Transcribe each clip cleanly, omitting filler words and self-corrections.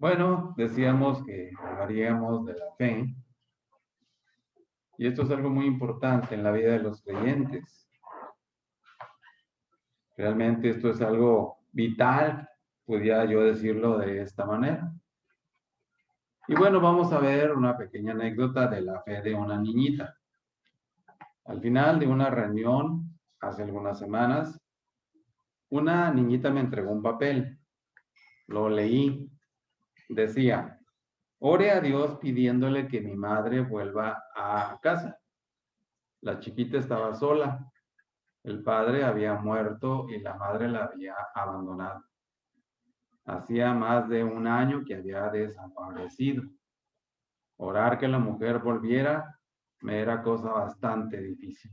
Bueno, decíamos que hablaríamos de la fe, y esto es algo muy importante en la vida de los creyentes. Realmente esto es algo vital, podría yo decirlo de esta manera. Y bueno, vamos a ver una pequeña anécdota de la fe de una niñita. Al final de una reunión, hace algunas semanas, una niñita me entregó un papel. Lo leí. Decía, ore a Dios pidiéndole que mi madre vuelva a casa. La chiquita estaba sola. El padre había muerto y la madre la había abandonado. Hacía más de un año que había desaparecido. Orar que la mujer volviera me era cosa bastante difícil.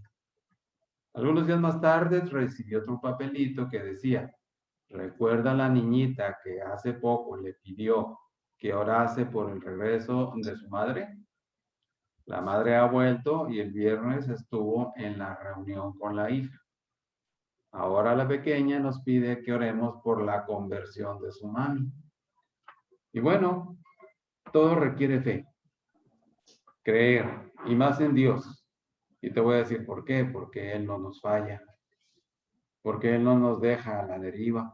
Algunos días más tarde recibí otro papelito que decía, ¿recuerda a la niñita que hace poco le pidió que orase por el regreso de su madre? La madre ha vuelto y el viernes estuvo en la reunión con la hija. Ahora la pequeña nos pide que oremos por la conversión de su mami. Y bueno, todo requiere fe, creer, y más en Dios. Y te voy a decir por qué, porque Él no nos falla, porque Él no nos deja a la deriva,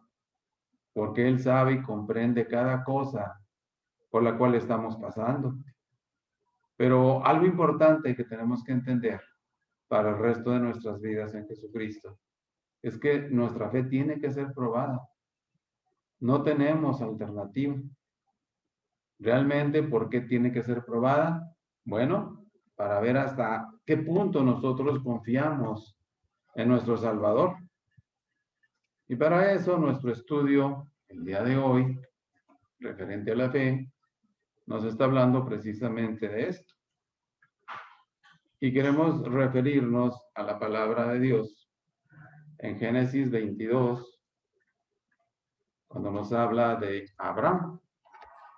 porque Él sabe y comprende cada cosa por la cual estamos pasando. Pero algo importante que tenemos que entender para el resto de nuestras vidas en Jesucristo es que nuestra fe tiene que ser probada. No tenemos alternativa. ¿Realmente por qué tiene que ser probada? Bueno, para ver hasta qué punto nosotros confiamos en nuestro Salvador. Y para eso nuestro estudio el día de hoy, referente a la fe, nos está hablando precisamente de esto. Y queremos referirnos a la palabra de Dios en Génesis 22, cuando nos habla de Abraham.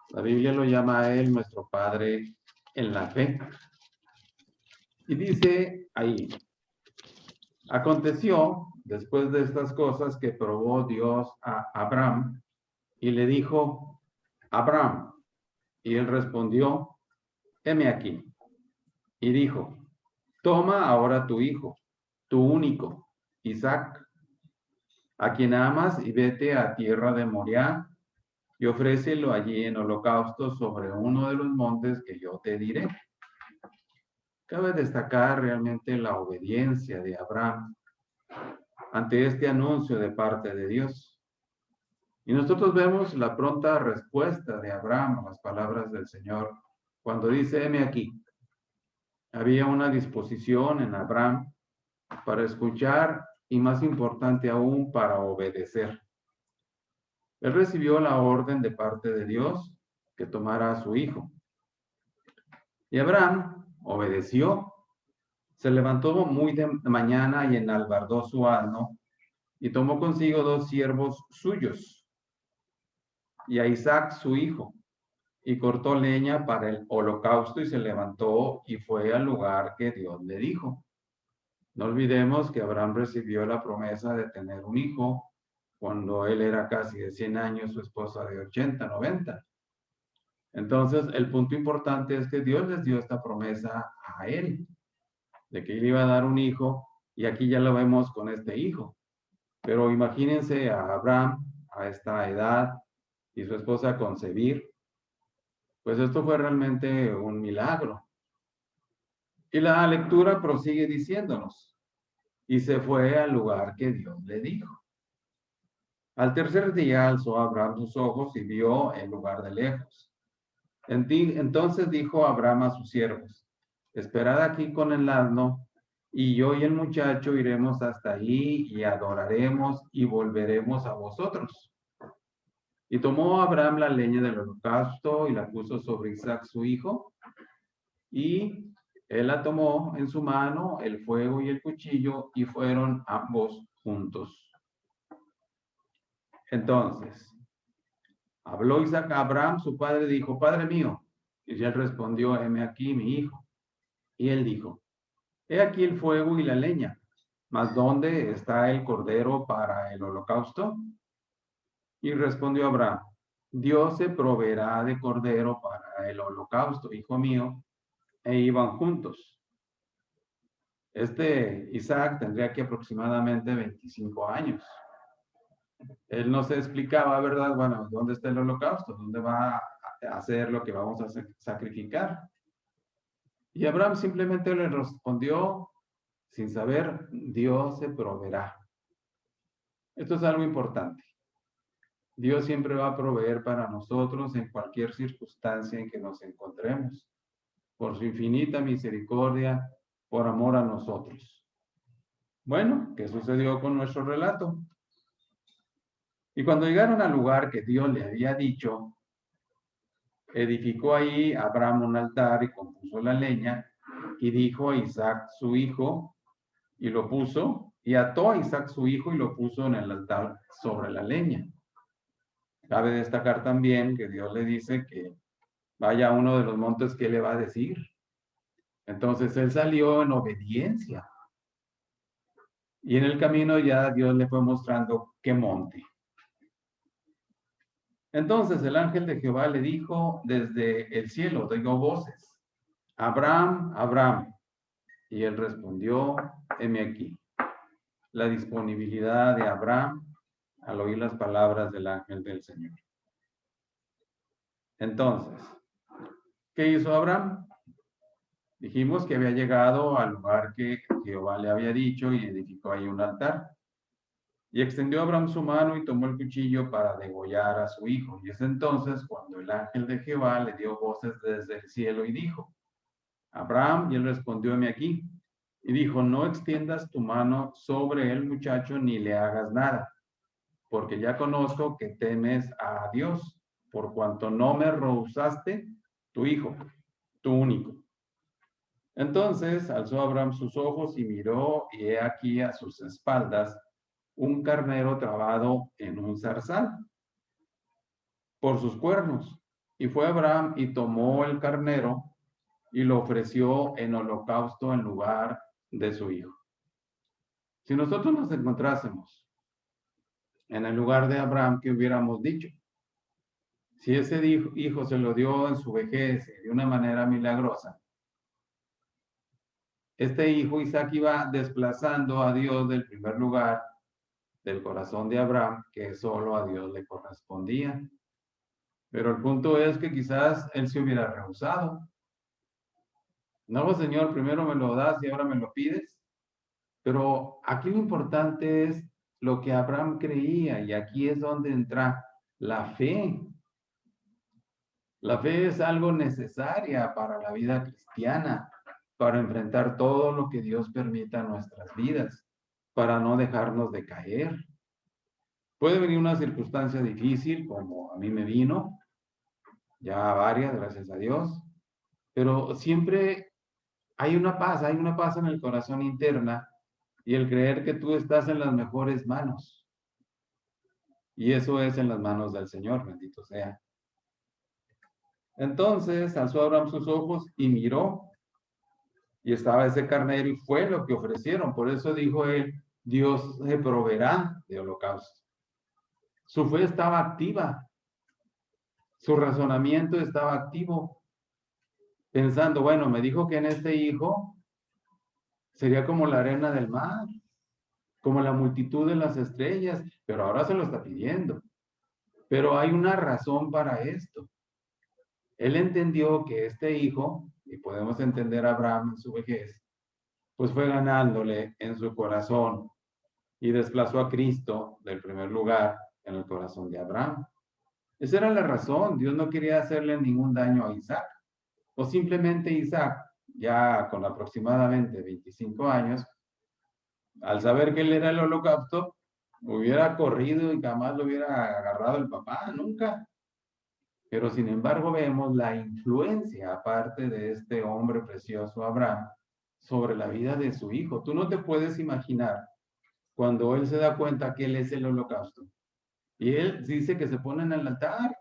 La Biblia lo llama a él nuestro Padre en la fe. Y dice ahí, aconteció después de estas cosas que probó Dios a Abraham y le dijo, Abraham, y él respondió, heme aquí. Y dijo, toma ahora tu hijo, tu único, Isaac, a quien amas, y vete a tierra de Moriah y ofrécelo allí en holocausto sobre uno de los montes que yo te diré. Cabe destacar realmente la obediencia de Abraham ante este anuncio de parte de Dios. Y nosotros vemos la pronta respuesta de Abraham a las palabras del Señor cuando dice, heme aquí. Había una disposición en Abraham para escuchar y más importante aún para obedecer. Él recibió la orden de parte de Dios que tomara a su hijo. Y Abraham obedeció, se levantó muy de mañana y enalbardó su asno y tomó consigo 2 siervos suyos y a Isaac su hijo y cortó leña para el holocausto y se levantó y fue al lugar que Dios le dijo. No olvidemos que Abraham recibió la promesa de tener un hijo cuando él era casi de 100 años, su esposa de 80, 90. Entonces, el punto importante es que Dios les dio esta promesa a él, de que él iba a dar un hijo, y aquí ya lo vemos con este hijo. Pero imagínense a Abraham a esta edad y su esposa concebir, pues esto fue realmente un milagro. Y la lectura prosigue diciéndonos, y se fue al lugar que Dios le dijo. Al tercer día alzó Abraham sus ojos y vio el lugar de lejos. Entonces dijo Abraham a sus siervos, esperad aquí con el asno, y yo y el muchacho iremos hasta allí y adoraremos y volveremos a vosotros. Y tomó Abraham la leña del holocausto y la puso sobre Isaac su hijo, y él la tomó en su mano, el fuego y el cuchillo, y fueron ambos juntos. Entonces, habló Isaac a Abraham, su padre, dijo, Padre mío. Y él respondió, heme aquí, mi hijo. Y él dijo, he aquí el fuego y la leña, mas ¿dónde está el cordero para el holocausto? Y respondió Abraham, Dios se proveerá de cordero para el holocausto, hijo mío, e iban juntos. Isaac tendría que aproximadamente 25 años. Él no se explicaba, ¿verdad? Bueno, ¿dónde está el holocausto? ¿Dónde va a hacer lo que vamos a sacrificar? Y Abraham simplemente le respondió, sin saber, Dios se proveerá. Esto es algo importante. Dios siempre va a proveer para nosotros en cualquier circunstancia en que nos encontremos, por su infinita misericordia, por amor a nosotros. Bueno, ¿qué sucedió con nuestro relato? Y cuando llegaron al lugar que Dios le había dicho, edificó ahí Abraham un altar y compuso la leña y dijo a Isaac su hijo y lo puso, y ató a Isaac su hijo y lo puso en el altar sobre la leña. Cabe destacar también que Dios le dice que vaya a uno de los montes que le va a decir. Entonces él salió en obediencia. Y en el camino ya Dios le fue mostrando qué monte. Entonces el ángel de Jehová le dijo desde el cielo, dio voces, Abraham, Abraham. Y él respondió, heme aquí. La disponibilidad de Abraham al oír las palabras del ángel del Señor. Entonces, ¿qué hizo Abraham? Dijimos que había llegado al lugar que Jehová le había dicho y edificó ahí un altar. Y extendió Abraham su mano y tomó el cuchillo para degollar a su hijo. Y es entonces cuando el ángel de Jehová le dio voces desde el cielo y dijo, Abraham, y él respondió, heme aquí. Y dijo, no extiendas tu mano sobre el muchacho ni le hagas nada, porque ya conozco que temes a Dios, por cuanto no me rehusaste tu hijo, tu único. Entonces alzó Abraham sus ojos y miró, y he aquí a sus espaldas un carnero trabado en un zarzal por sus cuernos. Y fue Abraham y tomó el carnero y lo ofreció en holocausto en lugar de su hijo. Si nosotros nos encontrásemos en el lugar de Abraham, ¿qué hubiéramos dicho? Si ese hijo se lo dio en su vejez de una manera milagrosa, este hijo Isaac iba desplazando a Dios del primer lugar del corazón de Abraham, que solo a Dios le correspondía. Pero el punto es que quizás él se hubiera rehusado. No, Señor, primero me lo das y ahora me lo pides. Pero aquí lo importante es lo que Abraham creía, y aquí es donde entra la fe. La fe es algo necesaria para la vida cristiana, para enfrentar todo lo que Dios permita en nuestras vidas, para no dejarnos de caer. Puede venir una circunstancia difícil, como a mí me vino, ya varias, gracias a Dios, pero siempre hay una paz en el corazón interna, y el creer que tú estás en las mejores manos. Y eso es en las manos del Señor, bendito sea. Entonces alzó Abraham sus ojos y miró, y estaba ese carnero, y fue lo que ofrecieron. Por eso dijo él, Dios se proveerá de holocausto. Su fe estaba activa, su razonamiento estaba activo, pensando, bueno, me dijo que en este hijo sería como la arena del mar, como la multitud de las estrellas, pero ahora se lo está pidiendo. Pero hay una razón para esto. Él entendió que este hijo, y podemos entender a Abraham en su vejez, pues fue ganándole en su corazón y desplazó a Cristo del primer lugar en el corazón de Abraham. Esa era la razón. Dios no quería hacerle ningún daño a Isaac. O simplemente Isaac, ya con aproximadamente 25 años, al saber que él era el holocausto, hubiera corrido y jamás lo hubiera agarrado el papá, nunca. Pero sin embargo vemos la influencia, aparte de este hombre precioso Abraham, sobre la vida de su hijo. Tú no te puedes imaginar cuando él se da cuenta que él es el holocausto. Y él dice que se pone en el altar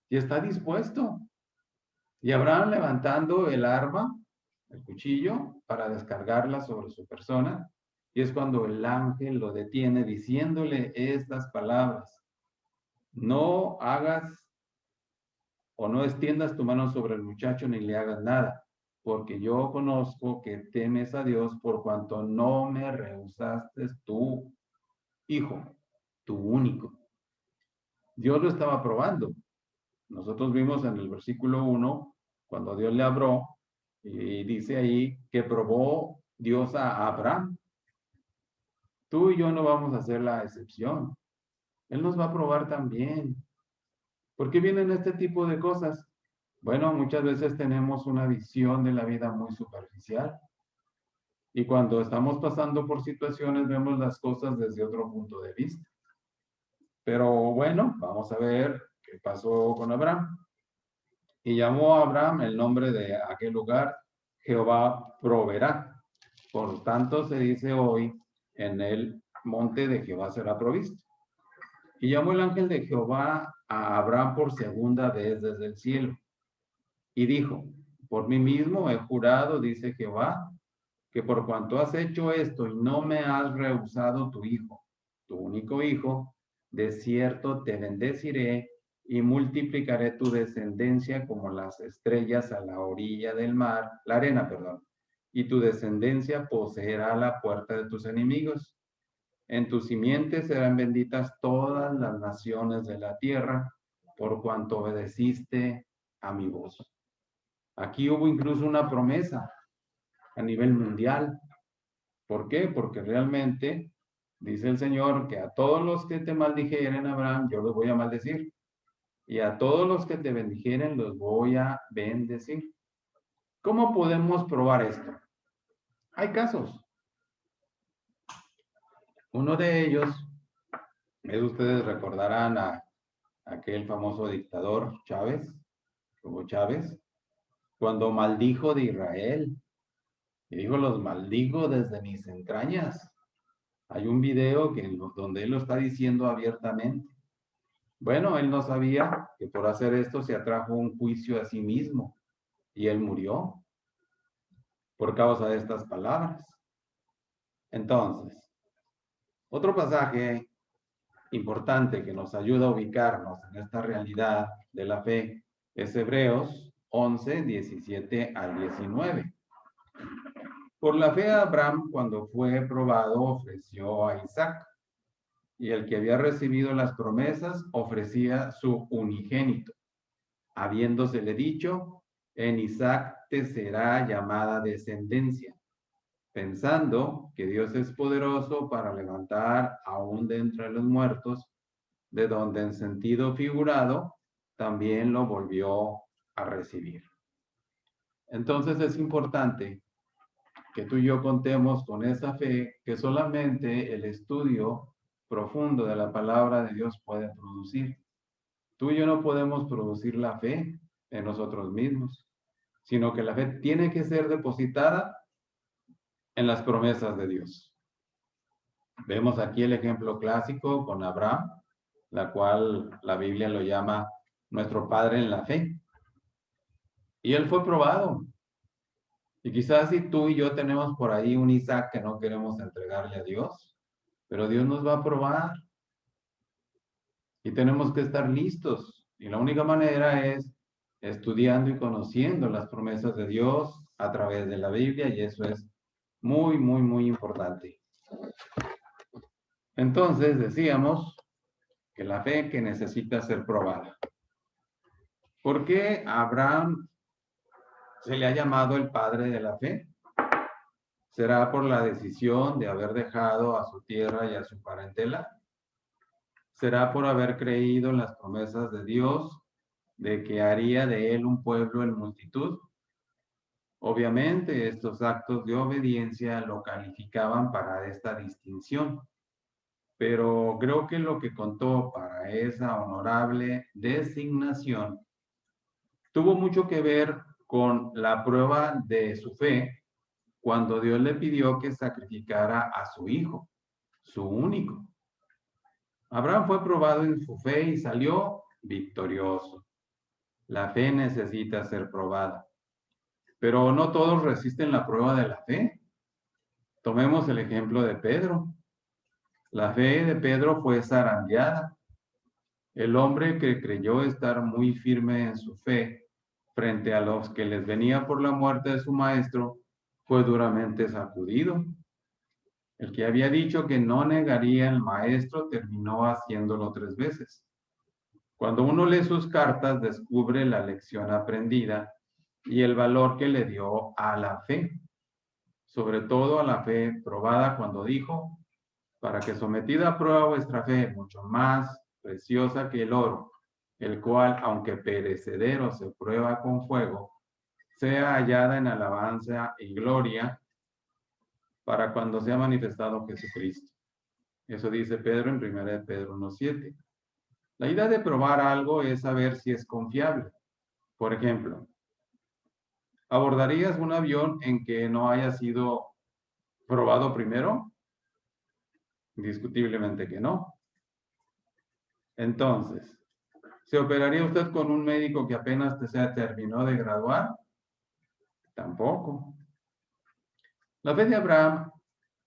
y está dispuesto. Y Abraham levantando el arma, el cuchillo, para descargarla sobre su persona. Y es cuando el ángel lo detiene diciéndole estas palabras. No hagas o no extiendas tu mano sobre el muchacho ni le hagas nada, porque yo conozco que temes a Dios por cuanto no me rehusaste tu hijo, tu único. Dios lo estaba probando. Nosotros vimos en el versículo 1, cuando Dios le habló, y dice ahí que probó Dios a Abraham. Tú y yo no vamos a hacer la excepción. Él nos va a probar también. ¿Por qué vienen este tipo de cosas? Bueno, muchas veces tenemos una visión de la vida muy superficial. Y cuando estamos pasando por situaciones, vemos las cosas desde otro punto de vista. Pero bueno, vamos a ver qué pasó con Abraham. Y llamó a Abraham el nombre de aquel lugar, Jehová proveerá. Por tanto, se dice hoy, en el monte de Jehová será provisto. Y llamó el ángel de Jehová a Abraham por segunda vez desde el cielo. Y dijo, por mí mismo he jurado, dice Jehová, que por cuanto has hecho esto y no me has rehusado tu hijo, tu único hijo, de cierto te bendeciré y multiplicaré tu descendencia como las estrellas a la orilla del mar, la arena, perdón, y tu descendencia poseerá la puerta de tus enemigos. En tu simiente serán benditas todas las naciones de la tierra, por cuanto obedeciste a mi voz. Aquí hubo incluso una promesa a nivel mundial. ¿Por qué? Porque realmente dice el Señor que a todos los que te maldijeren, Abraham, yo los voy a maldecir. Y a todos los que te bendijeren, los voy a bendecir. ¿Cómo podemos probar esto? Hay casos. Uno de ellos, ustedes recordarán a aquel famoso dictador Chávez, Hugo Chávez, cuando maldijo de Israel. Y dijo, los maldigo desde mis entrañas. Hay un video donde él lo está diciendo abiertamente. Bueno, él no sabía que por hacer esto se atrajo un juicio a sí mismo y él murió por causa de estas palabras. Entonces, otro pasaje importante que nos ayuda a ubicarnos en esta realidad de la fe es Hebreos 11, 17 al 19. Por la fe Abraham, cuando fue probado, ofreció a Isaac, y el que había recibido las promesas ofrecía su unigénito, habiéndosele dicho, en Isaac te será llamada descendencia, pensando que Dios es poderoso para levantar aún de entre los muertos, de donde en sentido figurado también lo volvió a recibir. Entonces es importante que tú y yo contemos con esa fe que solamente el estudio profundo de la palabra de Dios puede producir. Tú y yo no podemos producir la fe en nosotros mismos, sino que la fe tiene que ser depositada en las promesas de Dios. Vemos aquí el ejemplo clásico con Abraham, la cual la Biblia lo llama nuestro padre en la fe. Y él fue probado. Y quizás si tú y yo tenemos por ahí un Isaac que no queremos entregarle a Dios, pero Dios nos va a probar. Y tenemos que estar listos. Y la única manera es estudiando y conociendo las promesas de Dios a través de la Biblia, y eso es muy, muy, muy importante. Entonces decíamos que la fe que necesita ser probada. ¿Por qué a Abraham se le ha llamado el padre de la fe? ¿Será por la decisión de haber dejado a su tierra y a su parentela? ¿Será por haber creído en las promesas de Dios de que haría de él un pueblo en multitud? Obviamente, estos actos de obediencia lo calificaban para esta distinción, pero creo que lo que contó para esa honorable designación tuvo mucho que ver con la prueba de su fe cuando Dios le pidió que sacrificara a su hijo, su único. Abraham fue probado en su fe y salió victorioso. La fe necesita ser probada, pero no todos resisten la prueba de la fe. Tomemos el ejemplo de Pedro. La fe de Pedro fue zarandeada. El hombre que creyó estar muy firme en su fe frente a los que les venía por la muerte de su maestro, fue duramente sacudido. El que había dicho que no negaría al maestro terminó haciéndolo 3 veces. Cuando uno lee sus cartas, descubre la lección aprendida y el valor que le dio a la fe, sobre todo a la fe probada cuando dijo, para que sometida a prueba vuestra fe, mucho más preciosa que el oro, el cual, aunque perecedero se prueba con fuego, sea hallada en alabanza y gloria para cuando sea manifestado Jesucristo. Eso dice Pedro en 1 de Pedro 1:7. La idea de probar algo es saber si es confiable. Por ejemplo, ¿abordarías un avión en que no haya sido probado primero? Indiscutiblemente que no. Entonces, ¿se operaría usted con un médico que apenas se terminó de graduar? Tampoco. La fe de Abraham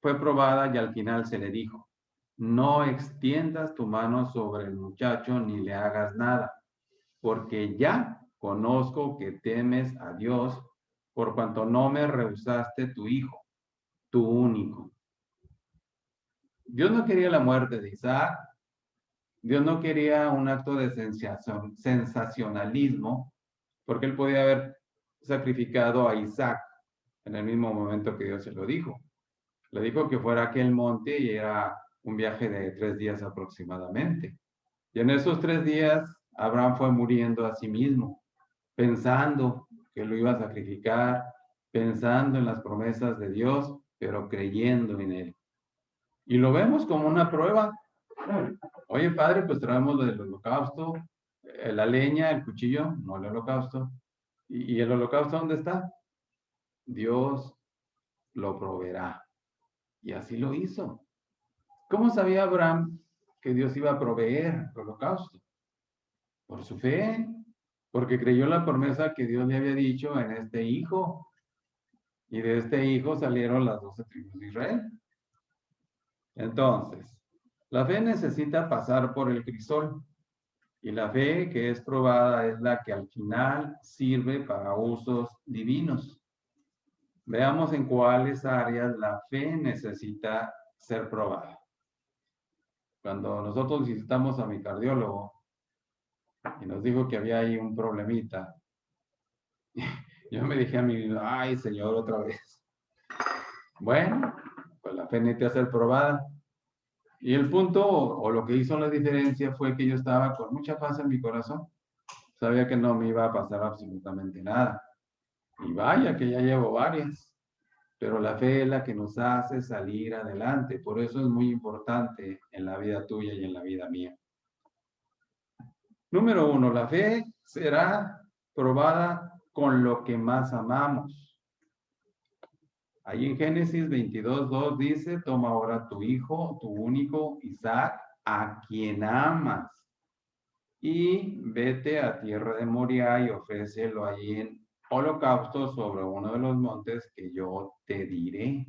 fue probada y al final se le dijo, no extiendas tu mano sobre el muchacho ni le hagas nada, porque ya conozco que temes a Dios por cuanto no me rehusaste tu hijo, tu único. Dios no quería la muerte de Isaac. Dios no quería un acto de sensacionalismo, porque él podía haber sacrificado a Isaac en el mismo momento que Dios se lo dijo. Le dijo que fuera a aquel monte y era un viaje de 3 días aproximadamente. Y en esos 3 días, Abraham fue muriendo a sí mismo, pensando que lo iba a sacrificar, pensando en las promesas de Dios, pero creyendo en él. Y lo vemos como una prueba. Oye, padre, pues traemos lo del holocausto, la leña, el cuchillo, no el holocausto. ¿Y el holocausto dónde está? Dios lo proveerá. Y así lo hizo. ¿Cómo sabía Abraham que Dios iba a proveer el holocausto? Por su fe, porque creyó la promesa que Dios le había dicho en este hijo. Y de este hijo salieron las 12 tribus de Israel. Entonces, la fe necesita pasar por el crisol. Y la fe que es probada es la que al final sirve para usos divinos. Veamos en cuáles áreas la fe necesita ser probada. Cuando nosotros visitamos a mi cardiólogo y nos dijo que había ahí un problemita, yo me dije a mí, ay, Señor, otra vez. Bueno, pues la fe necesita ser probada. Y el punto o lo que hizo la diferencia fue que yo estaba con mucha paz en mi corazón. Sabía que no me iba a pasar absolutamente nada. Y vaya que ya llevo varias. Pero la fe es la que nos hace salir adelante. Por eso es muy importante en la vida tuya y en la vida mía. Número 1, la fe será probada con lo que más amamos. Ahí en Génesis 22:2 dice, toma ahora tu hijo, tu único Isaac, a quien amas, y vete a tierra de Moriah y ofrécelo allí en holocausto sobre uno de los montes que yo te diré.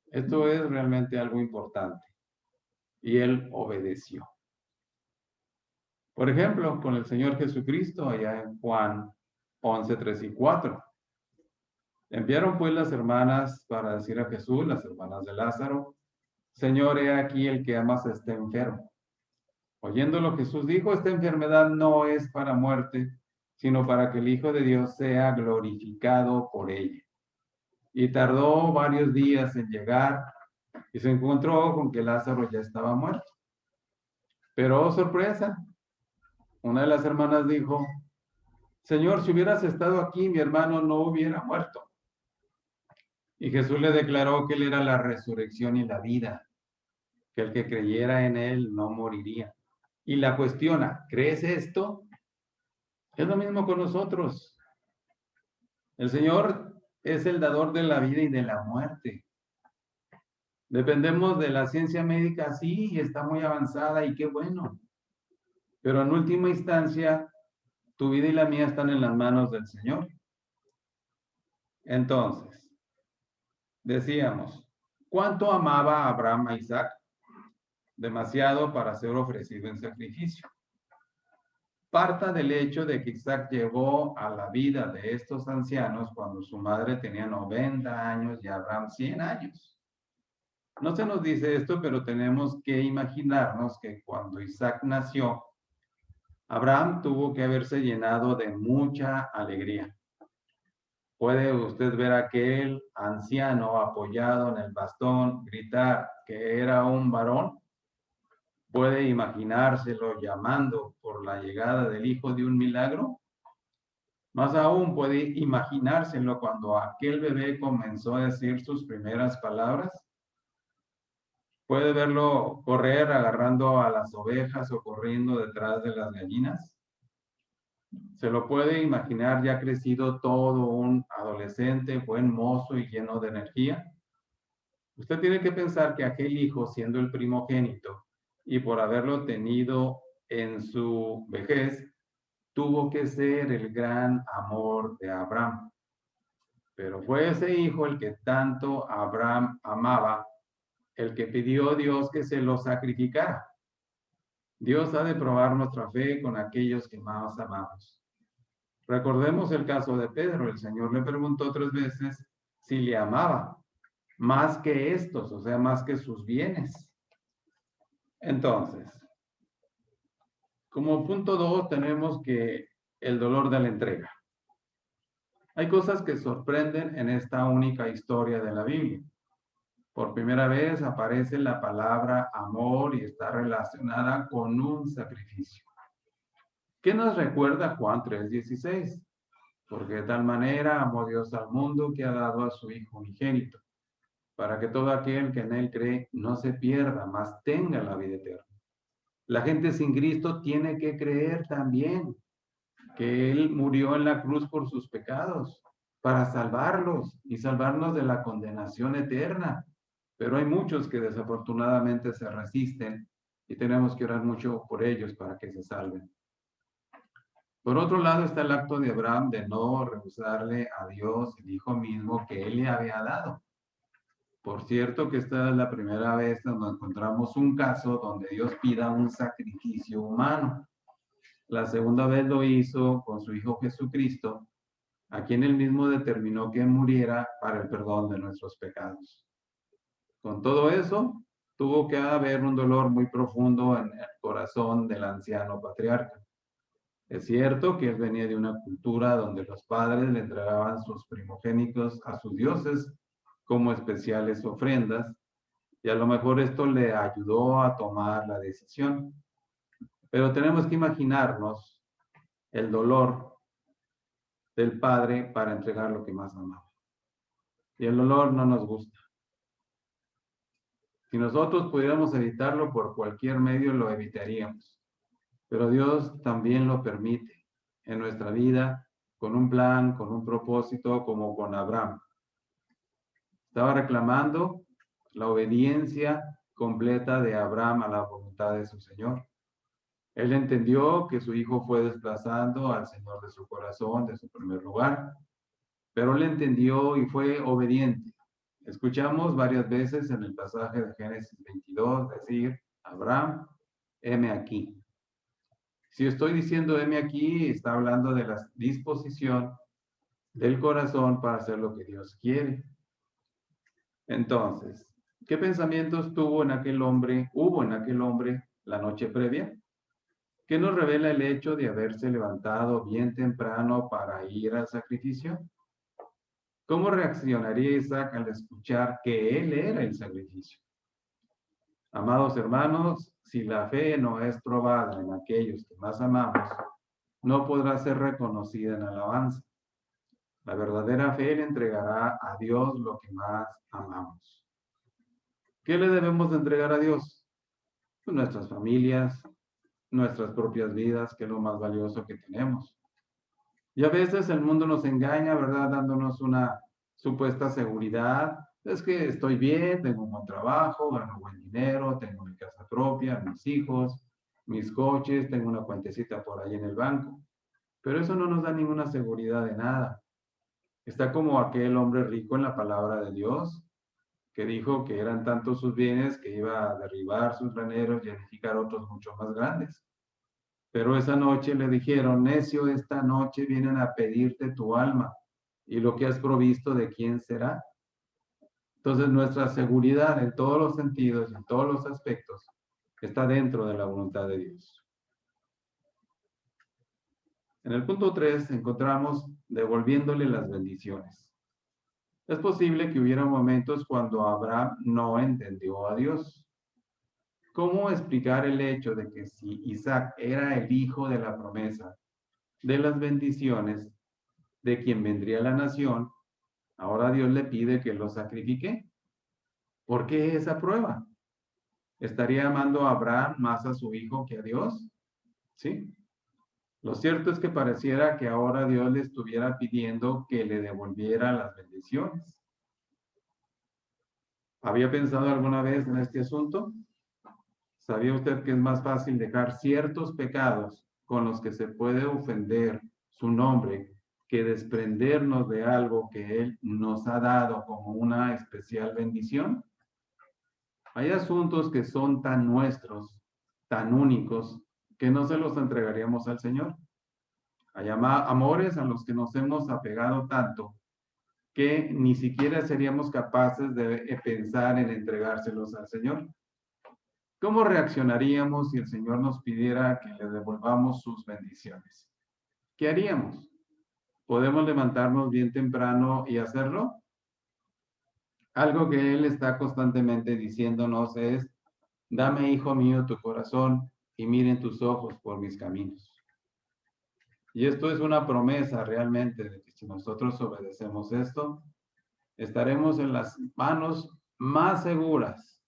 Esto es realmente algo importante. Y él obedeció. Por ejemplo, con el Señor Jesucristo, allá en Juan 11:3 y 4. Enviaron pues las hermanas para decir a Jesús, las hermanas de Lázaro, Señor, he aquí el que amas está enfermo. Oyéndolo, Jesús dijo, esta enfermedad no es para muerte, sino para que el Hijo de Dios sea glorificado por ella. Y tardó varios días en llegar y se encontró con que Lázaro ya estaba muerto. Pero, oh sorpresa, una de las hermanas dijo, Señor, si hubieras estado aquí, mi hermano no hubiera muerto. Y Jesús le declaró que él era la resurrección y la vida, que el que creyera en él no moriría. Y la cuestiona, ¿crees esto? Es lo mismo con nosotros. El Señor es el dador de la vida y de la muerte. Dependemos de la ciencia médica, sí, está muy avanzada y qué bueno. Pero en última instancia, tu vida y la mía están en las manos del Señor. Entonces, decíamos, ¿cuánto amaba Abraham a Isaac? Demasiado para ser ofrecido en sacrificio. parta del hecho de que Isaac llegó a la vida de estos ancianos cuando su madre tenía 90 años y Abraham 100 años. No se nos dice esto, pero tenemos que imaginarnos que cuando Isaac nació, Abraham tuvo que haberse llenado de mucha alegría. Puede usted ver a aquel anciano apoyado en el bastón gritar que era un varón. Puede imaginárselo llamando por la llegada del hijo de un milagro. Más aún puede imaginárselo cuando aquel bebé comenzó a decir sus primeras palabras. Puede verlo correr agarrando a las ovejas o corriendo detrás de las gallinas. Se lo puede imaginar ya crecido todo un adolescente, buen mozo y lleno de energía. Usted tiene que pensar que aquel hijo, siendo el primogénito y por haberlo tenido en su vejez, tuvo que ser el gran amor de Abraham. Pero fue ese hijo el que tanto Abraham amaba, el que pidió a Dios que se lo sacrificara. Dios ha de probar nuestra fe con aquellos que más amamos. Recordemos el caso de Pedro. El Señor le preguntó 3 veces si le amaba, más que estos, o sea, más que sus bienes. Entonces, como punto 2 tenemos que el dolor de la entrega. Hay cosas que sorprenden en esta única historia de la Biblia. Por primera vez aparece la palabra amor y está relacionada con un sacrificio. ¿Qué nos recuerda Juan 3:16? Porque de tal manera amó Dios al mundo que ha dado a su Hijo unigénito, para que todo aquel que en él cree no se pierda, mas tenga la vida eterna. La gente sin Cristo tiene que creer también que Él murió en la cruz por sus pecados, para salvarlos y salvarnos de la condenación eterna. Pero hay muchos que desafortunadamente se resisten y tenemos que orar mucho por ellos para que se salven. Por otro lado está el acto de Abraham de no rehusarle a Dios el Hijo mismo que Él le había dado. Por cierto que esta es la primera vez donde encontramos un caso donde Dios pida un sacrificio humano. La segunda vez lo hizo con su Hijo Jesucristo, a quien Él mismo determinó que muriera para el perdón de nuestros pecados. Con todo eso, tuvo que haber un dolor muy profundo en el corazón del anciano patriarca. Es cierto que él venía de una cultura donde los padres le entregaban sus primogénitos a sus dioses como especiales ofrendas, y a lo mejor esto le ayudó a tomar la decisión. Pero tenemos que imaginarnos el dolor del padre para entregar lo que más amaba. Y el dolor no nos gusta. Si nosotros pudiéramos evitarlo por cualquier medio, lo evitaríamos. Pero Dios también lo permite en nuestra vida con un plan, con un propósito, como con Abraham. Estaba reclamando la obediencia completa de Abraham a la voluntad de su Señor. Él entendió que su hijo fue desplazando al Señor de su corazón, de su primer lugar, pero él entendió y fue obediente. Escuchamos varias veces en el pasaje de Génesis 22 decir, Abraham, heme aquí. Si estoy diciendo heme aquí, está hablando de la disposición del corazón para hacer lo que Dios quiere. Entonces, ¿qué pensamientos hubo en aquel hombre la noche previa? ¿Qué nos revela el hecho de haberse levantado bien temprano para ir al sacrificio? ¿Cómo reaccionaría Isaac al escuchar que él era el sacrificio? Amados hermanos, si la fe no es probada en aquellos que más amamos, no podrá ser reconocida en alabanza. La verdadera fe le entregará a Dios lo que más amamos. ¿Qué le debemos de entregar a Dios? Pues nuestras familias, nuestras propias vidas, que es lo más valioso que tenemos. Y a veces el mundo nos engaña, ¿verdad? Dándonos una supuesta seguridad. Es que estoy bien, tengo un buen trabajo, gano buen dinero, tengo mi casa propia, mis hijos, mis coches, tengo una cuentecita por ahí en el banco. Pero eso no nos da ninguna seguridad de nada. Está como aquel hombre rico en la palabra de Dios, que dijo que eran tantos sus bienes que iba a derribar sus graneros y edificar otros mucho más grandes. Pero esa noche le dijeron, necio, esta noche vienen a pedirte tu alma, y lo que has provisto, ¿de quién será? Entonces nuestra seguridad en todos los sentidos, en todos los aspectos, está dentro de la voluntad de Dios. En el punto 3 encontramos devolviéndole las bendiciones. Es posible que hubiera momentos cuando Abraham no entendió a Dios. ¿Cómo explicar el hecho de que si Isaac era el hijo de la promesa, de las bendiciones, de quien vendría la nación, ahora Dios le pide que lo sacrifique? ¿Por qué esa prueba? ¿Estaría amando a Abraham más a su hijo que a Dios? Sí. Lo cierto es que pareciera que ahora Dios le estuviera pidiendo que le devolviera las bendiciones. ¿Había pensado alguna vez en este asunto? ¿Sabía usted que es más fácil dejar ciertos pecados con los que se puede ofender su nombre que desprendernos de algo que Él nos ha dado como una especial bendición? Hay asuntos que son tan nuestros, tan únicos, que no se los entregaríamos al Señor. Hay amores a los que nos hemos apegado tanto que ni siquiera seríamos capaces de pensar en entregárselos al Señor. ¿Cómo reaccionaríamos si el Señor nos pidiera que le devolvamos sus bendiciones? ¿Qué haríamos? ¿Podemos levantarnos bien temprano y hacerlo? Algo que Él está constantemente diciéndonos es, dame, hijo mío, tu corazón y miren tus ojos por mis caminos. Y esto es una promesa realmente de que si nosotros obedecemos esto, estaremos en las manos más seguras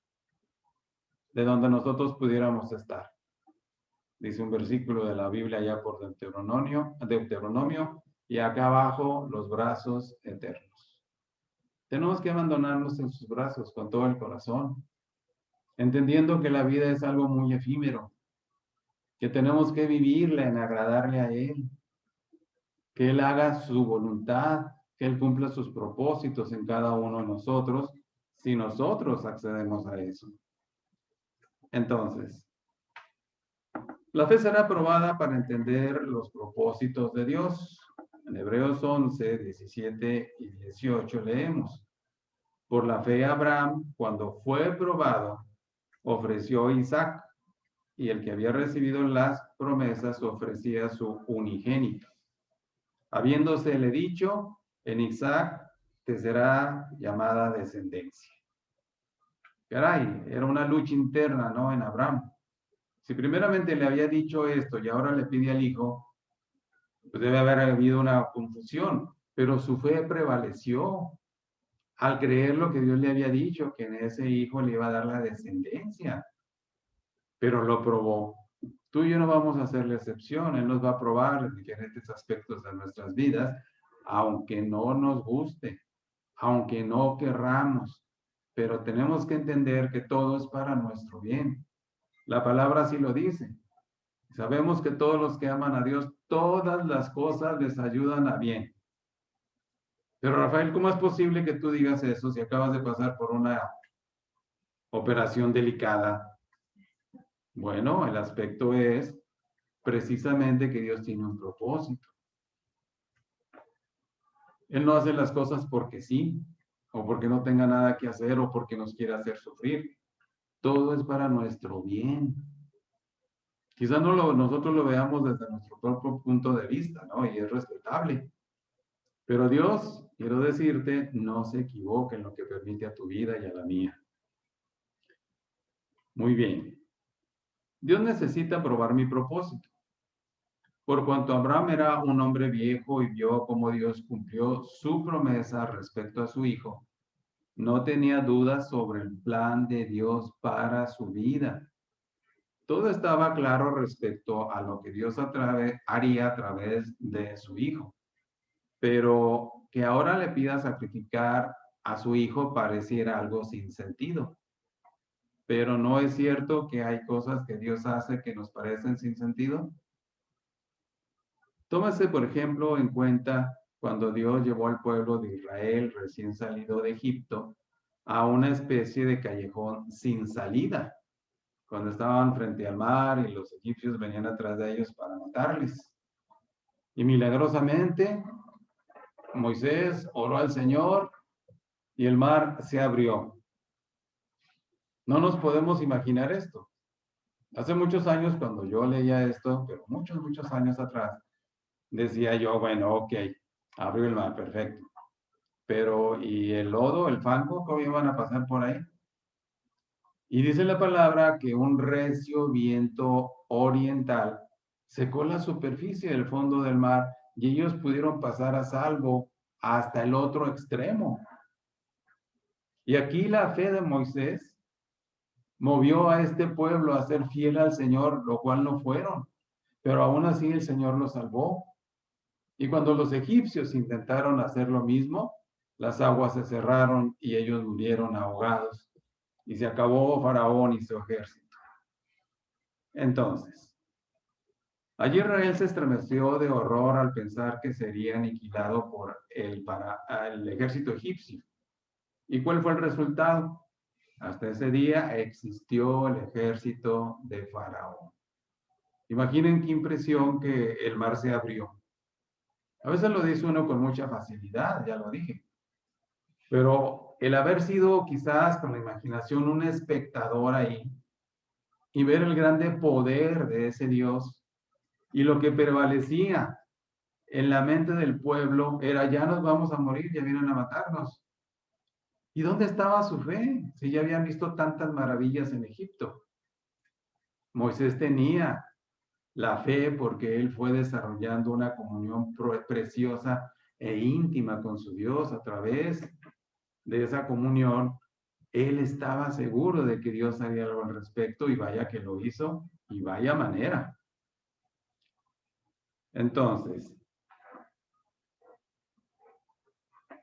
de donde nosotros pudiéramos estar. Dice un versículo de la Biblia ya por Deuteronomio, y acá abajo los brazos eternos. Tenemos que abandonarnos en sus brazos con todo el corazón, entendiendo que la vida es algo muy efímero, que tenemos que vivirla en agradarle a Él, que Él haga su voluntad, que Él cumpla sus propósitos en cada uno de nosotros, si nosotros accedemos a eso. Entonces, la fe será probada para entender los propósitos de Dios. En Hebreos 11, 17 y 18 leemos, por la fe Abraham, cuando fue probado, ofreció a Isaac, y el que había recibido las promesas ofrecía su unigénito, habiéndosele dicho, en Isaac te será llamada descendencia. Caray, era una lucha interna, ¿no? En Abraham. Si primeramente le había dicho esto y ahora le pide al hijo, pues debe haber habido una confusión, pero su fe prevaleció al creer lo que Dios le había dicho, que en ese hijo le iba a dar la descendencia, pero lo probó. Tú y yo no vamos a hacer la excepción, Él nos va a probar en diferentes aspectos de nuestras vidas, aunque no nos guste, aunque no querramos, pero tenemos que entender que todo es para nuestro bien. La palabra así lo dice. Sabemos que todos los que aman a Dios, todas las cosas les ayudan a bien. Pero Rafael, ¿cómo es posible que tú digas eso si acabas de pasar por una operación delicada? Bueno, el aspecto es precisamente que Dios tiene un propósito. Él no hace las cosas porque sí, o porque no tenga nada que hacer, o porque nos quiera hacer sufrir. Todo es para nuestro bien. Quizás nosotros lo veamos desde nuestro propio punto de vista, ¿no? Y es respetable. Pero Dios, quiero decirte, no se equivoca en lo que permite a tu vida y a la mía. Muy bien. Dios necesita probar mi propósito. Por cuanto Abraham era un hombre viejo y vio cómo Dios cumplió su promesa respecto a su hijo, no tenía dudas sobre el plan de Dios para su vida. Todo estaba claro respecto a lo que Dios haría a través de su hijo. Pero que ahora le pida sacrificar a su hijo pareciera algo sin sentido. Pero ¿no es cierto que hay cosas que Dios hace que nos parecen sin sentido? Tómase, por ejemplo, en cuenta cuando Dios llevó al pueblo de Israel recién salido de Egipto a una especie de callejón sin salida, cuando estaban frente al mar y los egipcios venían atrás de ellos para matarles. Y milagrosamente, Moisés oró al Señor y el mar se abrió. No nos podemos imaginar esto. Hace muchos años, cuando yo leía esto, pero muchos años atrás, decía yo, bueno, ok, abrió el mar, perfecto. Pero, ¿y el lodo, el fango, cómo iban a pasar por ahí? Y dice la palabra que un recio viento oriental secó la superficie del fondo del mar y ellos pudieron pasar a salvo hasta el otro extremo. Y aquí la fe de Moisés movió a este pueblo a ser fiel al Señor, lo cual no fueron, pero aún así el Señor los salvó. Y cuando los egipcios intentaron hacer lo mismo, las aguas se cerraron y ellos murieron ahogados. Y se acabó Faraón y su ejército. Entonces, allí Israel se estremeció de horror al pensar que sería aniquilado por el ejército egipcio. ¿Y cuál fue el resultado? Hasta ese día existió el ejército de Faraón. Imaginen qué impresión que el mar se abrió. A veces lo dice uno con mucha facilidad, ya lo dije. Pero el haber sido quizás con la imaginación un espectador ahí y ver el grande poder de ese Dios y lo que prevalecía en la mente del pueblo era ya nos vamos a morir, ya vienen a matarnos. ¿Y dónde estaba su fe? Si ya habían visto tantas maravillas en Egipto. Moisés tenía la fe porque él fue desarrollando una comunión preciosa e íntima con su Dios a través de esa comunión. Él estaba seguro de que Dios haría algo al respecto y vaya que lo hizo y vaya manera. Entonces,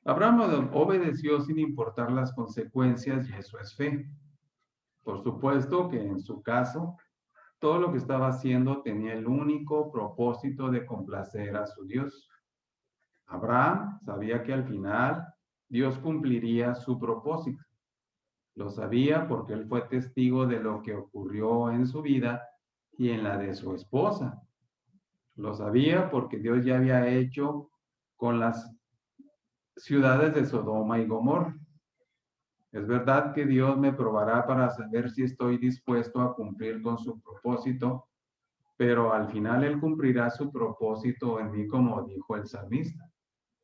Abraham obedeció sin importar las consecuencias y eso es fe. Por supuesto que en su caso, todo lo que estaba haciendo tenía el único propósito de complacer a su Dios. Abraham sabía que al final Dios cumpliría su propósito. Lo sabía porque él fue testigo de lo que ocurrió en su vida y en la de su esposa. Lo sabía porque Dios ya había hecho con las ciudades de Sodoma y Gomorra. Es verdad que Dios me probará para saber si estoy dispuesto a cumplir con su propósito, pero al final Él cumplirá su propósito en mí, como dijo el salmista.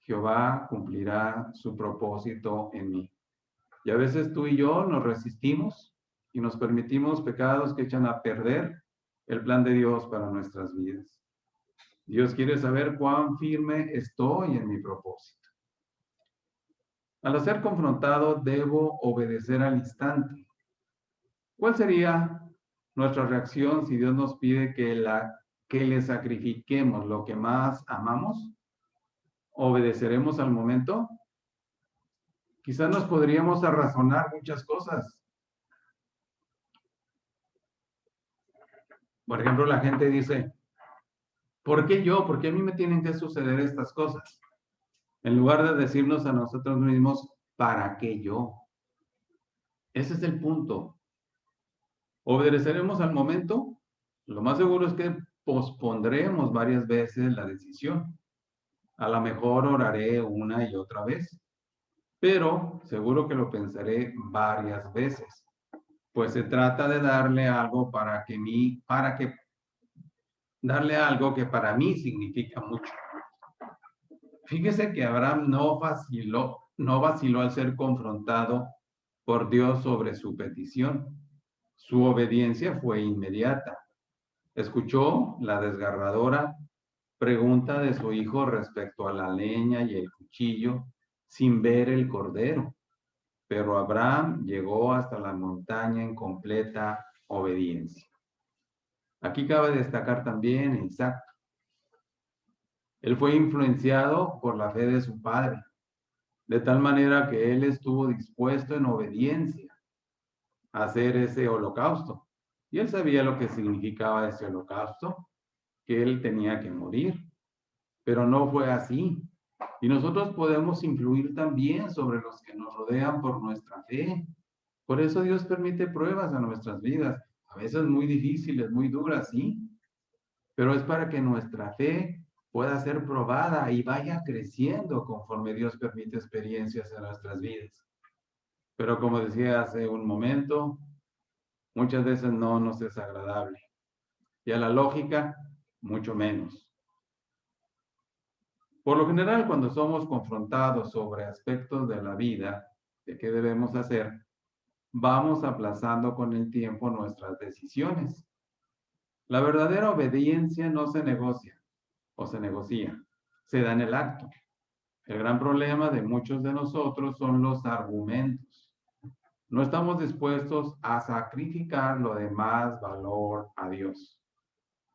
Jehová cumplirá su propósito en mí. Y a veces tú y yo nos resistimos y nos permitimos pecados que echan a perder el plan de Dios para nuestras vidas. Dios quiere saber cuán firme estoy en mi propósito. Al ser confrontado, debo obedecer al instante. ¿Cuál sería nuestra reacción si Dios nos pide que le sacrifiquemos lo que más amamos? ¿Obedeceremos al momento? Quizás nos podríamos razonar muchas cosas. Por ejemplo, la gente dice, ¿por qué yo? ¿Por qué a mí me tienen que suceder estas cosas? En lugar de decirnos a nosotros mismos, ¿para qué yo? Ese es el punto. ¿Obedeceremos al momento? Lo más seguro es que pospondremos varias veces la decisión. A lo mejor oraré una y otra vez, pero seguro que lo pensaré varias veces, pues se trata de darle algo darle algo que para mí significa mucho. Fíjese que Abraham no vaciló al ser confrontado por Dios sobre su petición. Su obediencia fue inmediata. Escuchó la desgarradora pregunta de su hijo respecto a la leña y el cuchillo sin ver el cordero. Pero Abraham llegó hasta la montaña en completa obediencia. Aquí cabe destacar también Isaac. Él fue influenciado por la fe de su padre, de tal manera que él estuvo dispuesto en obediencia a hacer ese holocausto. Y él sabía lo que significaba ese holocausto, que él tenía que morir, pero no fue así. Y nosotros podemos influir también sobre los que nos rodean por nuestra fe. Por eso Dios permite pruebas a nuestras vidas. a veces muy difíciles, muy duras, sí, pero es para que nuestra fe pueda ser probada y vaya creciendo conforme Dios permite experiencias en nuestras vidas. Pero como decía hace un momento, muchas veces no nos es agradable. Y a la lógica, mucho menos. Por lo general, cuando somos confrontados sobre aspectos de la vida, de qué debemos hacer, vamos aplazando con el tiempo nuestras decisiones. La verdadera obediencia no se negocia o se negocia, se da en el acto. El gran problema de muchos de nosotros son los argumentos. No estamos dispuestos a sacrificar lo de más valor a Dios.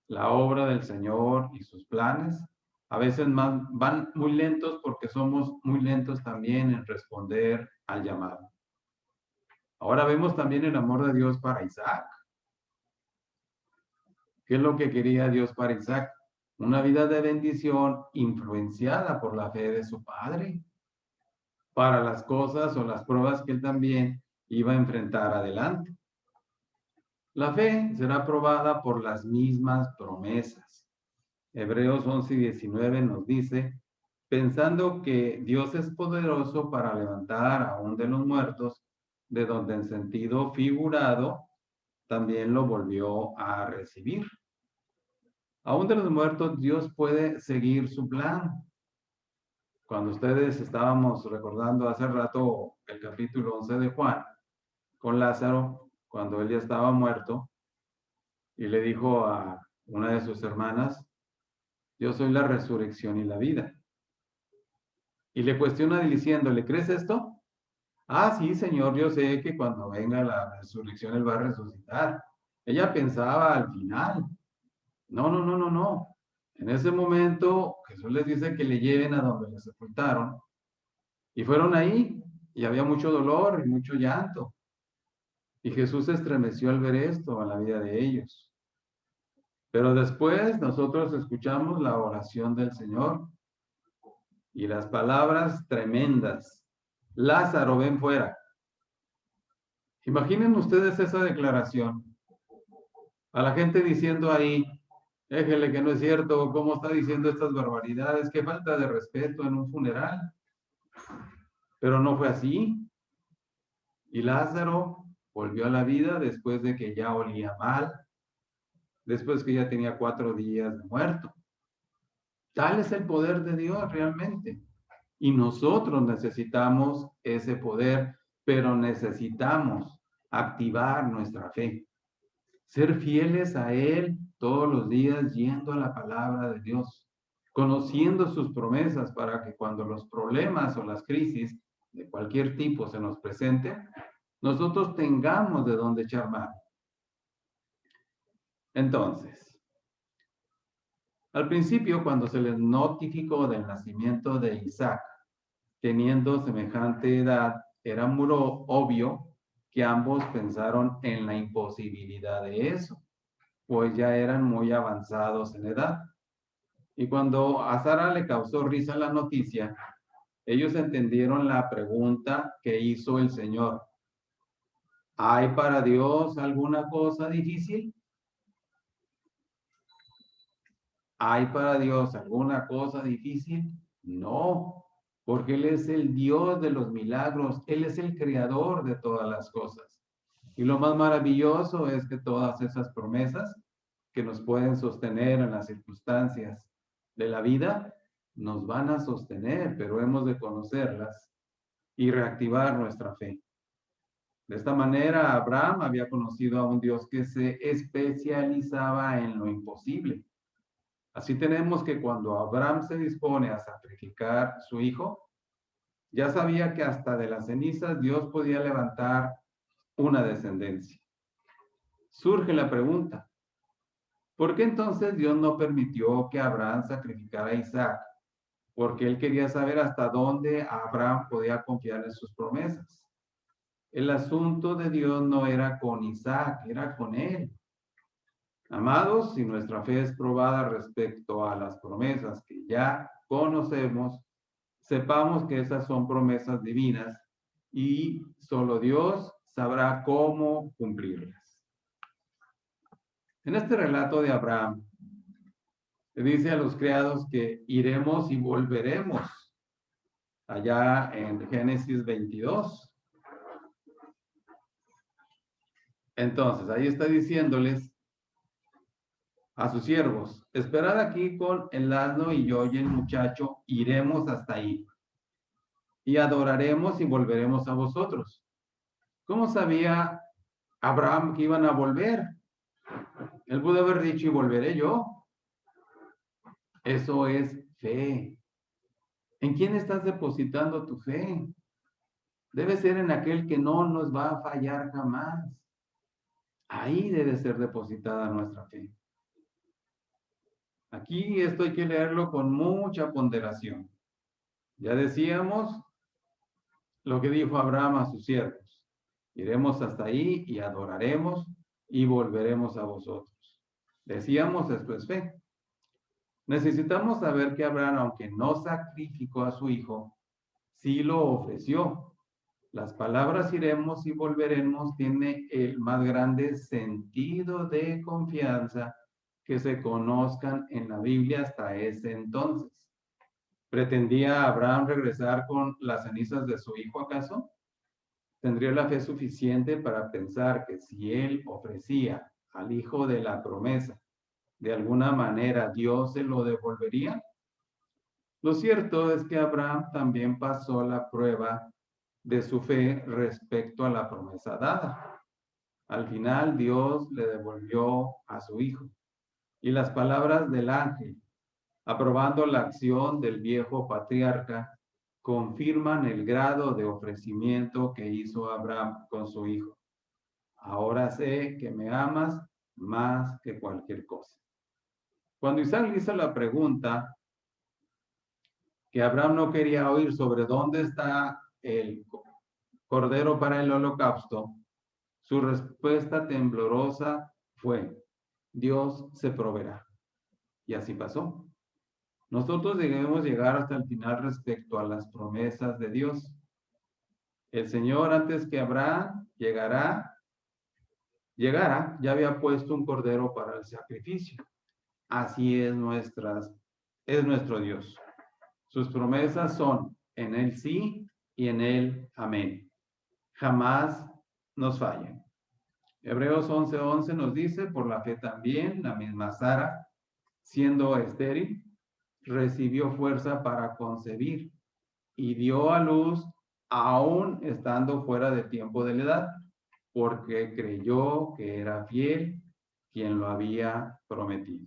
La obra del Señor y sus planes a veces van muy lentos porque somos muy lentos también en responder al llamado. Ahora vemos también el amor de Dios para Isaac. ¿Qué es lo que quería Dios para Isaac? Una vida de bendición influenciada por la fe de su padre para las cosas o las pruebas que él también iba a enfrentar adelante. La fe será probada por las mismas promesas. Hebreos 11:19 nos dice, pensando que Dios es poderoso para levantar aún de los muertos, de donde en sentido figurado también lo volvió a recibir. Aún de los muertos, Dios puede seguir su plan. Cuando ustedes estábamos recordando hace rato el capítulo 11 de Juan, con Lázaro, cuando él ya estaba muerto, y le dijo a una de sus hermanas, yo soy la resurrección y la vida. Y le cuestiona diciéndole, ¿crees esto? Ah, sí, Señor, yo sé que cuando venga la resurrección Él va a resucitar. Ella pensaba al final. No, no, no, no, no. En ese momento Jesús les dice que le lleven a donde le sepultaron. Y fueron ahí y había mucho dolor y mucho llanto. Y Jesús se estremeció al ver esto en la vida de ellos. Pero después nosotros escuchamos la oración del Señor y las palabras tremendas. Lázaro, ven fuera. Imaginen ustedes esa declaración. A la gente diciendo ahí, déjele que no es cierto, ¿cómo está diciendo estas barbaridades? Qué falta de respeto en un funeral. Pero no fue así. Y Lázaro volvió a la vida después de que ya olía mal, después que ya tenía 4 días de muerto. Tal es el poder de Dios realmente. Y nosotros necesitamos ese poder, pero necesitamos activar nuestra fe. Ser fieles a Él todos los días yendo a la palabra de Dios, conociendo sus promesas para que cuando los problemas o las crisis de cualquier tipo se nos presenten, nosotros tengamos de dónde echar mano. Entonces, al principio, cuando se les notificó del nacimiento de Isaac, teniendo semejante edad, era muy obvio que ambos pensaron en la imposibilidad de eso, pues ya eran muy avanzados en edad. Y cuando a Sara le causó risa la noticia, ellos entendieron la pregunta que hizo el Señor. ¿Hay para Dios alguna cosa difícil? ¿Hay para Dios alguna cosa difícil? No, porque Él es el Dios de los milagros, Él es el creador de todas las cosas. Y lo más maravilloso es que todas esas promesas que nos pueden sostener en las circunstancias de la vida, nos van a sostener, pero hemos de conocerlas y reactivar nuestra fe. De esta manera, Abraham había conocido a un Dios que se especializaba en lo imposible. Así tenemos que cuando Abraham se dispone a sacrificar su hijo, ya sabía que hasta de las cenizas Dios podía levantar una descendencia. Surge la pregunta, ¿por qué entonces Dios no permitió que Abraham sacrificara a Isaac? Porque él quería saber hasta dónde Abraham podía confiar en sus promesas. El asunto de Dios no era con Isaac, era con él. Amados, si nuestra fe es probada respecto a las promesas que ya conocemos, sepamos que esas son promesas divinas y solo Dios sabrá cómo cumplirlas. En este relato de Abraham, le dice a los criados que iremos y volveremos allá en Génesis 22. Entonces, ahí está diciéndoles a sus siervos, esperad aquí con el asno y yo y el muchacho iremos hasta ahí y adoraremos y volveremos a vosotros. ¿Cómo sabía Abraham que iban a volver? Él pudo haber dicho, y volveré yo. Eso es fe. ¿En quién estás depositando tu fe? Debe ser en aquel que no nos va a fallar jamás. Ahí debe ser depositada nuestra fe. Aquí esto hay que leerlo con mucha ponderación. Ya decíamos lo que dijo Abraham a sus siervos. Iremos hasta ahí y adoraremos y volveremos a vosotros. Decíamos, esto es fe. Necesitamos saber que Abraham, aunque no sacrificó a su hijo, sí lo ofreció. Las palabras iremos y volveremos tiene el más grande sentido de confianza que se conozcan en la Biblia hasta ese entonces. ¿Pretendía Abraham regresar con las cenizas de su hijo acaso? ¿Tendría la fe suficiente para pensar que si él ofrecía al hijo de la promesa, de alguna manera Dios se lo devolvería? Lo cierto es que Abraham también pasó la prueba de su fe respecto a la promesa dada. Al final Dios le devolvió a su hijo. Y las palabras del ángel, aprobando la acción del viejo patriarca, confirman el grado de ofrecimiento que hizo Abraham con su hijo. Ahora sé que me amas más que cualquier cosa. Cuando Isaac hizo la pregunta que Abraham no quería oír sobre dónde está el cordero para el holocausto, su respuesta temblorosa fue, Dios se proveerá. Y así pasó. Nosotros debemos llegar hasta el final respecto a las promesas de Dios. El Señor, antes que Abraham llegara, ya había puesto un cordero para el sacrificio. Así es nuestro Dios. Sus promesas son en Él sí y en Él amén. Jamás nos fallan. Hebreos 11:11 nos dice, por la fe también, la misma Sara, siendo estéril, recibió fuerza para concebir y dio a luz aún estando fuera de tiempo de la edad, porque creyó que era fiel quien lo había prometido.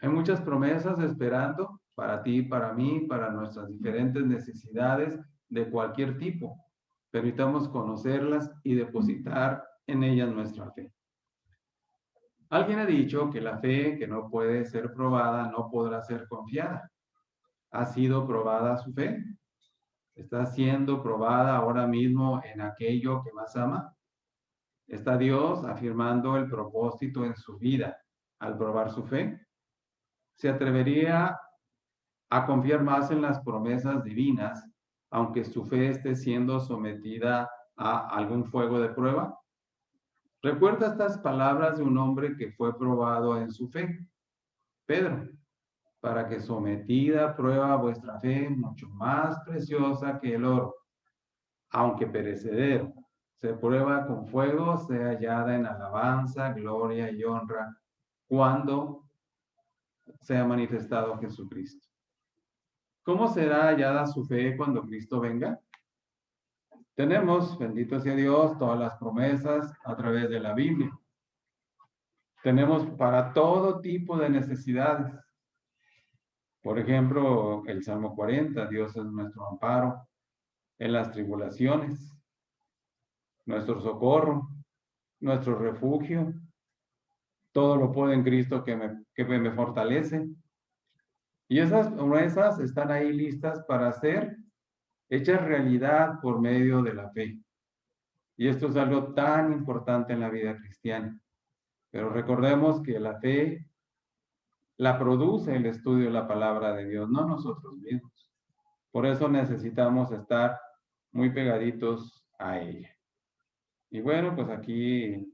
Hay muchas promesas esperando para ti, para mí, para nuestras diferentes necesidades de cualquier tipo. Permitamos conocerlas y depositar en ellas nuestra fe. Alguien ha dicho que la fe que no puede ser probada no podrá ser confiada. ¿Ha sido probada su fe? ¿Está siendo probada ahora mismo en aquello que más ama? ¿Está Dios afirmando el propósito en su vida al probar su fe? ¿Se atrevería a confiar más en las promesas divinas, aunque su fe esté siendo sometida a algún fuego de prueba? Recuerda estas palabras de un hombre que fue probado en su fe, Pedro, para que sometida a prueba vuestra fe, mucho más preciosa que el oro, aunque perecedero, se prueba con fuego, sea hallada en alabanza, gloria y honra, cuando sea manifestado Jesucristo. ¿Cómo será hallada su fe cuando Cristo venga? Tenemos, bendito sea Dios, todas las promesas a través de la Biblia. Tenemos para todo tipo de necesidades. Por ejemplo, el Salmo 40, Dios es nuestro amparo en las tribulaciones, nuestro socorro, nuestro refugio. Todo lo puedo en Cristo que me fortalece. Y esas promesas están ahí listas para ser hechas realidad por medio de la fe. Y esto es algo tan importante en la vida cristiana. Pero recordemos que la fe la produce el estudio de la palabra de Dios, no nosotros mismos. Por eso necesitamos estar muy pegaditos a ella. Y bueno, pues aquí